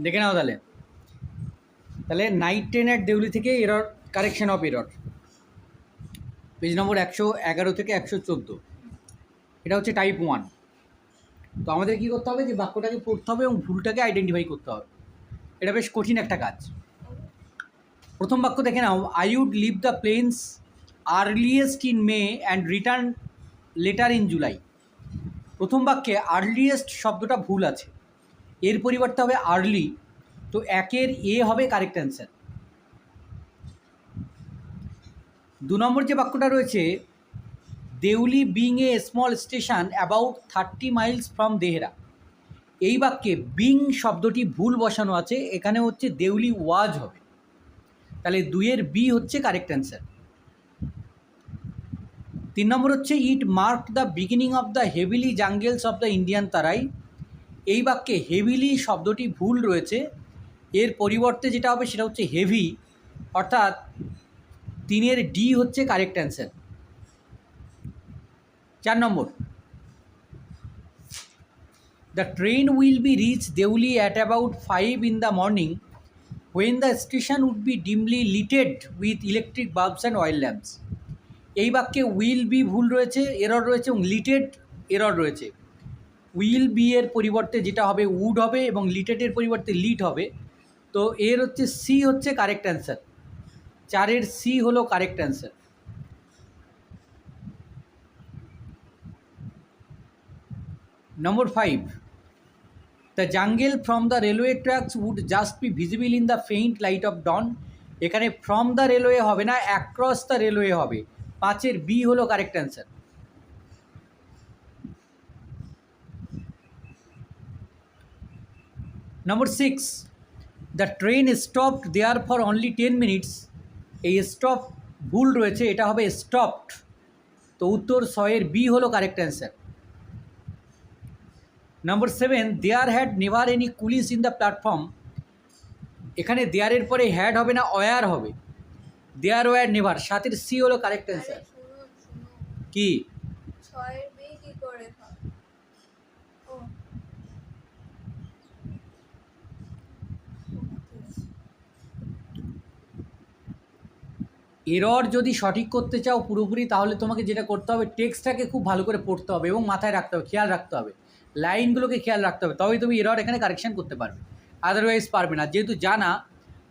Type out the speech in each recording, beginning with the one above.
দেখে নাও তাহলে। তাহলে নাইট ট্রেন অ্যাট দেউলি থেকে error, correction of error, page নম্বর 111 থেকে 114। এটা হচ্ছে টাইপ 1। তো আমাদের কী করতে হবে, যে বাক্যটাকে পড়তে হবে এবং ভুলটাকে আইডেন্টিফাই করতে হবে। এটা বেশ কঠিন একটা কাজ। প্রথম বাক্য দেখে নাও, I would leave the plains earliest in May and return later in July. প্রথম বাক্যে আর্লিয়েস্ট শব্দটা ভুল আছে, এর পরিবর্তে হবে আর্লি। তো 1-এর এ হবে কারেক্ট অ্যান্সার। 2 নম্বর যে বাক্যটা রয়েছে, Deoli being a small station about 30 miles from Dehra. এই বাক্যে বিং শব্দটি ভুল বসানো আছে, এখানে হচ্ছে দেউলি ওয়াজ হবে। তাহলে 2-এর বি হচ্ছে কারেক্ট অ্যান্সার। 3 নম্বর হচ্ছে, it marked the beginning of the heavily jungles of the Indian Terai. এই বাক্যে হেভিলি শব্দটি ভুল রয়েছে, এর পরিবর্তে যেটা হবে সেটা হচ্ছে হেভি, অর্থাৎ 3-এর ডি হচ্ছে correct answer. 4 number, the train will be reach Deoli at about 5 in the morning when the station would be dimly lighted with electric bulbs and oil lamps. এই বাক্যে উইল বি ভুল রয়েছে, এরর রয়েছে, এবং লিটেড error রয়েছে। Will be এর পরিবর্তে যেটা হবে উড হবে, এবং লিটেডের পরিবর্তে লিট হবে। তো এর হচ্ছে সি হচ্ছে কারেক্ট অ্যান্সার। 4-এর সি হলো correct answer. Number 5, the jungle from the railway tracks would just be visible in the faint light of dawn. এখানে ফ্রম দ্য রেলওয়ে হবে না, অ্যাক্রস দ্য রেলওয়ে হবে। 5-এর বি হলো correct answer. Number 6, the train stopped there for only 10 minutes। এই stop ভুল রয়েছে, এটা হবে স্টপড। তো উত্তর 6-এর বি হলো correct answer. Number 7, there had never any coolies in the platform. এখানে দেয়ারের পরে হ্যাড হবে না, ওয়্যার হবে। There were never. 7-এর সি হলো কারেক্ট অ্যান্সার। কি এরর যদি সঠিক করতে চাও পুরোপুরি, তাহলে তোমাকে যেটা করতে হবে, টেক্সটটাকে খুব ভালো করে পড়তে হবে এবং মাথায় রাখতে হবে, খেয়াল রাখতে হবে, লাইনগুলোকে খেয়াল রাখতে হবে, তবেই তুমি এরর এখানে কারেকশান করতে পারবে, আদারওয়াইজ পারবে না। যেহেতু জানা,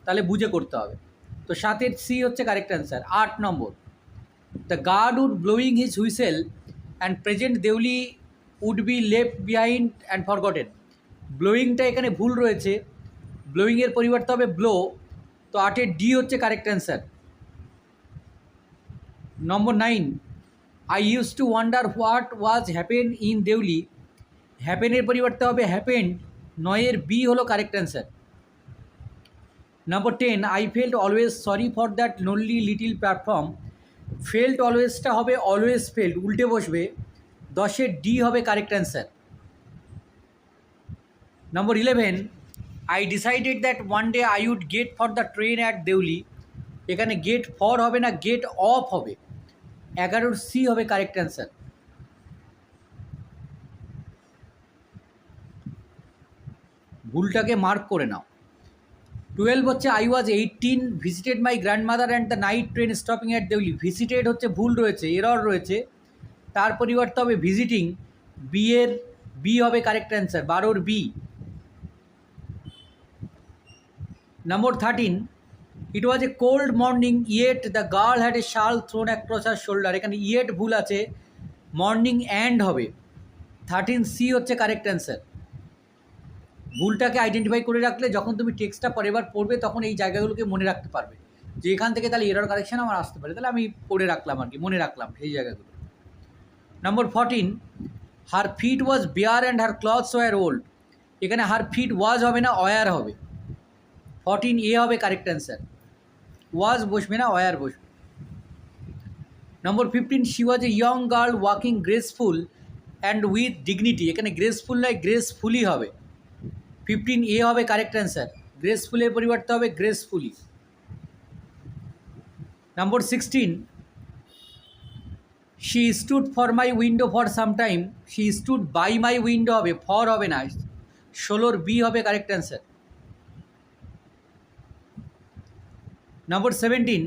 তাহলে বুঝে করতে হবে। তো 7-এর সি হচ্ছে correct answer. 8 number, the guard would blowing his whistle and present Deoli would be left behind and forgotten. ব্লোয়িংটা এখানে ভুল রয়েছে, ব্লোয়িংয়ের পরিবর্তে হবে ব্লো। তো 8-এর ডি হচ্ছে correct answer. Number 9, I use to wonder what was happen in Deoli. হ্যাপেনের পরিবর্তে হবে হ্যাপেন্ড। 9-এর বি হলো correct answer. Number 10, I felt always sorry for that lonely little platform. Felt অলওয়েজটা হবে অলওয়েজ ফেল্ট, উল্টে বসবে। 10-এর ডি হবে correct answer. Number 11, I decided that one day I would get for the train at Deoli. এখানে get for হবে না, get off হবে। 11-এর সি হবে কারেক্ট অ্যান্সার। ভুলটাকে মার্ক করে নাও। 12 হচ্ছে, I was 18 visited my grandmother and the night train stopping at Deoli. Visited হচ্ছে ভুল রয়েছে, এরর রয়েছে, তার পরিবর্তে হবে ভিজিটিং। এর বি হবে কারেক্ট অ্যান্সার। 12-এর B. Number 13, it was a cold morning yet the girl had a shawl thrown across her shoulder. এখানে ইয়েট ভুল আছে, মর্নিং অ্যান্ড হবে। 13 সি হচ্ছে কারেক্ট অ্যান্সার। ভুলটাকে আইডেন্টিফাই করে রাখলে যখন তুমি টেক্সটটা পরের বার পড়বে, তখন এই জায়গাগুলোকে মনে রাখতে পারবে, যে এখান থেকে তাহলে এরর কারেকশান আমার আসতে পারে, তাহলে আমি পড়ে রাখলাম আর কি, মনে রাখলাম সেই জায়গাগুলো। Number 14, her feet was bare and her clothes were old. এখানে হার ফিট ওয়াজ হবে না, ওয়ার হবে। 14 এ হবে কারেক্ট অ্যান্সার। ওয়াজ বসবে না, ওয়ার বসবে। Number 15, she was a young girl walking graceful and with dignity. এখানে গ্রেসফুল নয়, গ্রেসফুলি হবে। 15 এ হবে কারেক্ট অ্যান্সার। গ্রেসফুলের পরিবর্তে হবে gracefully. Number 16, she stood for my window for some time, she stood by my window হবে, for হবে না, 16 বি হবে correct answer. Number 17,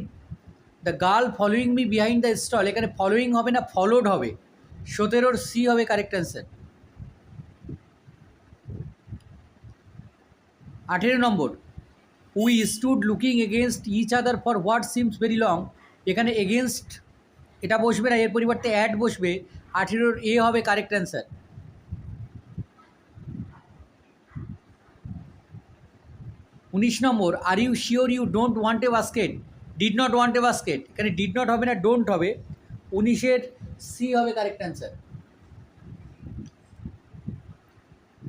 the girl following me behind the stall, এখানে ফলোয়িং হবে না, ফলোড হবে, 17 সি হবে correct answer. 18 number, we stood looking against each other for what seems very long, এখানে এগেনস্ট এটা বসবে না, এর পরিবর্তে অ্যাড বসবে, 18 এ হবে correct answer. 19 number, are you sure you don't want a basket, did not want a basket, এখানে did not হবে না, ডোন্ট হবে, 19-এর সি হবে correct answer.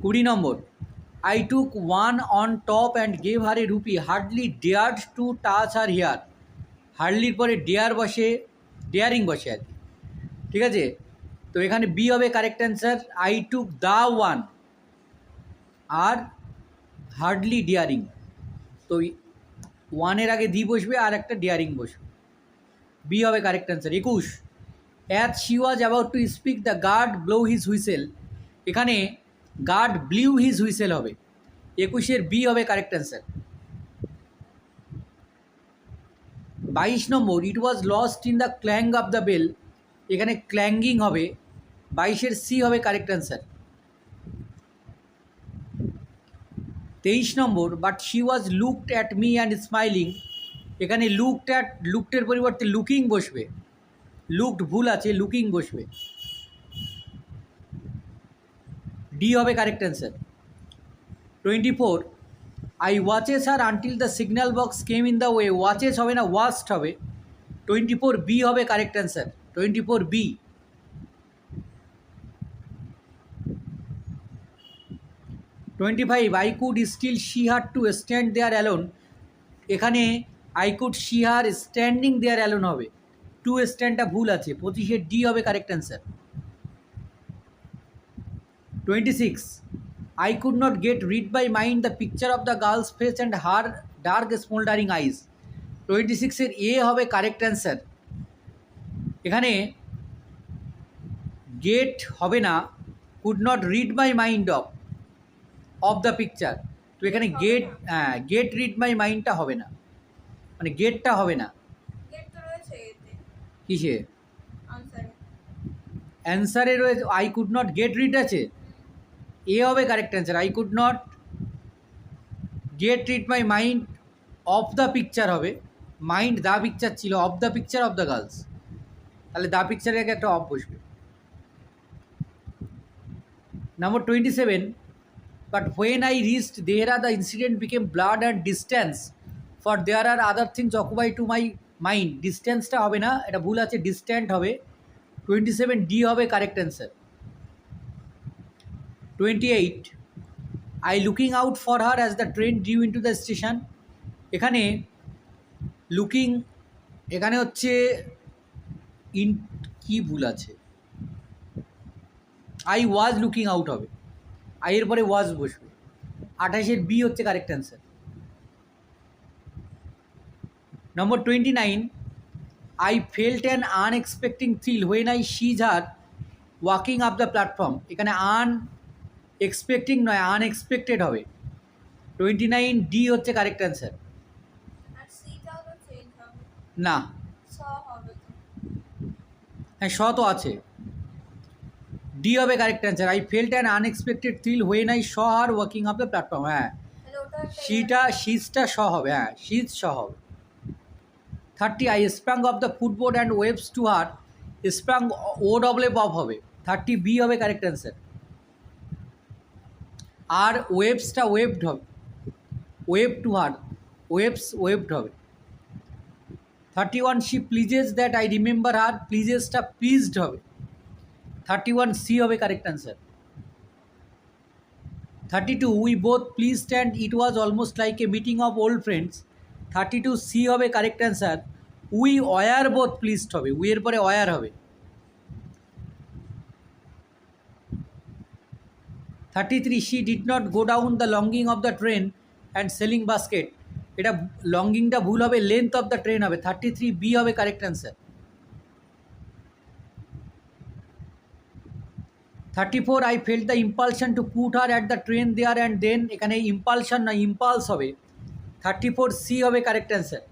20 number, I took one on top and gave her a rupee, hardly dared to touch her hair, হার্ডলির পরে dare বসে, daring বসে আর কি, ঠিক আছে। তো এখানে বি হবে correct answer, I took the one, আর হার্ডলি ডেয়ারিং, তো ওয়ানের আগে দি বসবে আর একটা ডেয়ারিং বসবে, বি হবে correct answer. 21, as she was about to speak the guard blow his whistle, এখানে গার্ড ব্লিউ হিজ হুইসেল হবে, 21-এর বি হবে correct answer. 22 number, it was lost in the clang of the bell, এখানে clanging হবে, 22-এর C হবে correct answer. 23 number, but she was looked at me and smiling, এখানে লুকডের পরিবর্তে লুকিং বসবে, লুকড ভুল আছে, লুকিং বসবে, ডি হবে correct answer. 24, I watches her until the signal box came in the way, watches হবে না, ওয়াস্ট হবে, 24 বি হবে correct answer, 24 B. 25, I could still see her to stand there alone, এখানে I could see her standing there alone হবে, to স্ট্যান্ডটা ভুল আছে, 25-এর ডি হবে correct answer. 26, I could not get rid by mind the picture of the girl's face and her dark smoldering eyes, 26-এর এ হবে correct answer. এখানে gate হবে না, could not read my mind of the picture, তো এখানে gate rid মাই মাইন্ডটা হবে না, মানে গেটটা হবে না, কিসে অ্যান্সারে রয়েছে, I could not get rid আছে, এ হবে correct answer, I could not get rid my mind of the picture হবে, মাইন্ড দ্য পিকচার ছিল, of the picture of the girls, তাহলে দ্য পিকচারের আগে একটা অফ বসবে। Number 27, but when I reached Dehra the incident became blood and distance for there are other things occupy to my mind, ডিস্ট্যান্সটা হবে না, এটা ভুল আছে, ডিস্ট্যান্ট হবে, 27 ডি হবে correct answer. 28, I looking out for her as the train due in to the station, এখানে looking, এখানে হচ্ছে ইন, কি ভুল আছে, আই ওয়াজ লুকিং আউট হবে, আইয়ের পরে ওয়াজ বসবে, 28-এর বি হচ্ছে correct answer. Number 29, I felt an unexpecting thrill when I sees her walking up the platform, এখানে এক্সপেক্টিং নয়, আনএক্সপেক্টেড হবে, 29 ডি হচ্ছে কারেক্ট অ্যান্সার। না, হ্যাঁ শ তো আছে, ডি হবে correct answer, I felt an unexpected thrill when I saw her walking up the platform, হ্যাঁ সিজটা শ হবে, হ্যাঁ সিজ শ হবে। 30, I sprang off the footboard and waves to her, sprang O double F off হবে, 30 B হবে correct answer. আর ওয়েভসটা waved হবে, wave to her, waves waved হবে। 31, she pleases that I remember her, প্লিজেসটা pleased হবে, 31 C হবে correct answer. 32, we both pleased and it was almost like a meeting of old friends, 32 C হবে correct answer. We were both pleased হবে, উইয়ের পরে were হবে। 33, she did not go down the longing of the train and selling basket, এটা লঙ্গিংটা ভুল হবে, length of the train হবে, 33 বি হবে correct answer. 34 I felt the impulsion to put her at the train there and then, এখানে ইম্পালশন না impulse হবে, 34C হবে correct answer.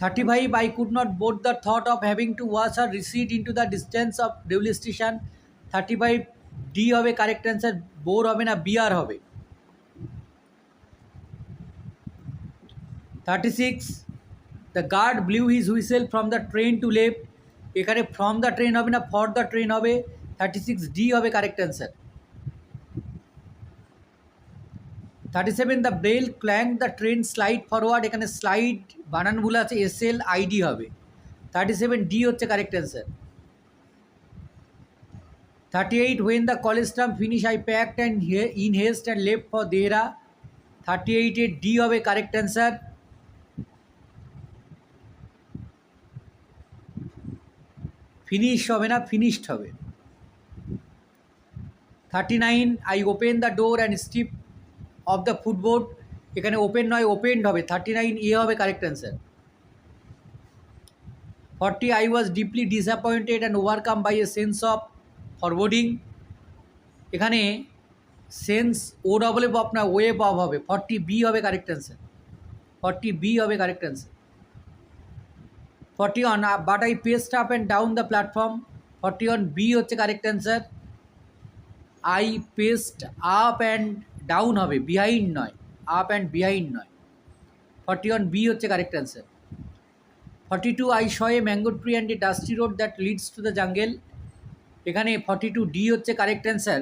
35 I could not board the thought of having to watch her recede into the distance of Devli station, 35D হবে correct answer, bore হবে না BR হবে। 36 the guard blew his whistle from the train to left, এখানে from the train হবে না for the train হবে, 36D হবে correct answer. 37 the bell clanged the train slide forward, এখানে স্লাইড বানান ভুল আছে, SLID হবে, 37D হচ্ছে correct answer. 38 when the college term finish I packed and in haste and left for Dehra, 38D হবে correct answer. Finish হবে না finished হবে। 39 I open the door and step of the ফুটবোর্ড, এখানে open নয় opened হবে, 39A হবে correct answer. 40 I was deeply disappointed and overcome by a sense of foreboding, এখানে sense O double F আপনার ওয়েব অফ হবে, 40B হবে কারেক্ট অ্যান্সার, 40B হবে correct answer. 41 but I paced up and down the platform, 41B হচ্ছে correct answer. I paced up and down হবে, behind নয়, up and behind নয়, 41B হচ্ছে correct answer. 42 I saw a mango tree and a dusty road that leads to the jungle, এখানে 42D হচ্ছে correct answer,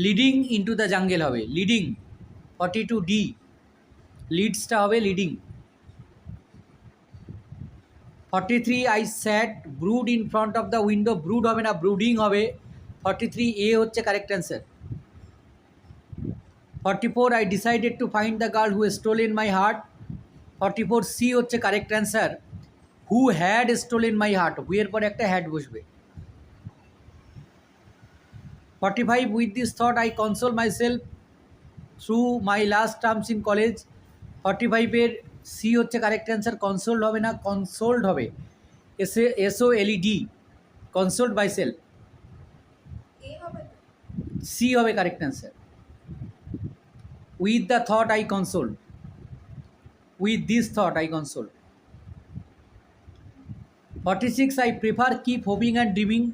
leading into the জাঙ্গেল হবে, leading, 42D, লিডসটা হবে leading. 43 I sat brood in front of the window, brood হবে না brooding হবে, 43A হচ্ছে correct answer. 44 I decided to find the girl who stolen my heart, 44C হচ্ছে correct answer. Who had stolen my heart, হুয়ের পরে একটা had বসবে। 45 with this thought I console myself through my last terms in college, 45 C হচ্ছে correct answer, consoled হবে না consoled হবে, SOLED, consoled by self, C হবে correct answer. With the thought I consoled, with this thought I consoled. 46 I prefer keep hoping and dreaming,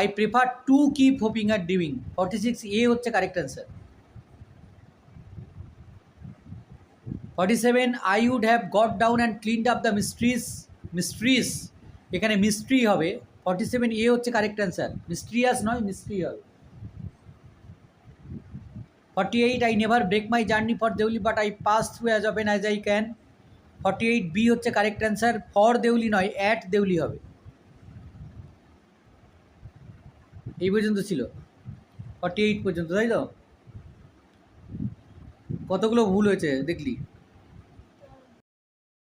I prefer to keep hoping and dreaming, 46A হচ্ছে correct answer. 47 I would have got down and cleaned up the mysteries, এখানে mystery হবে, 47A হচ্ছে correct answer, mysterious নয় mystery হবে। 48 I never break my journey for Deuli but I pass through as often as I can, 48B হচ্ছে correct answer, for Deuli নয় at Deuli হবে। এই পর্যন্ত ছিল, 48 পর্যন্ত, তাই তো? কতগুলো ভুল হয়েছে দেখলি?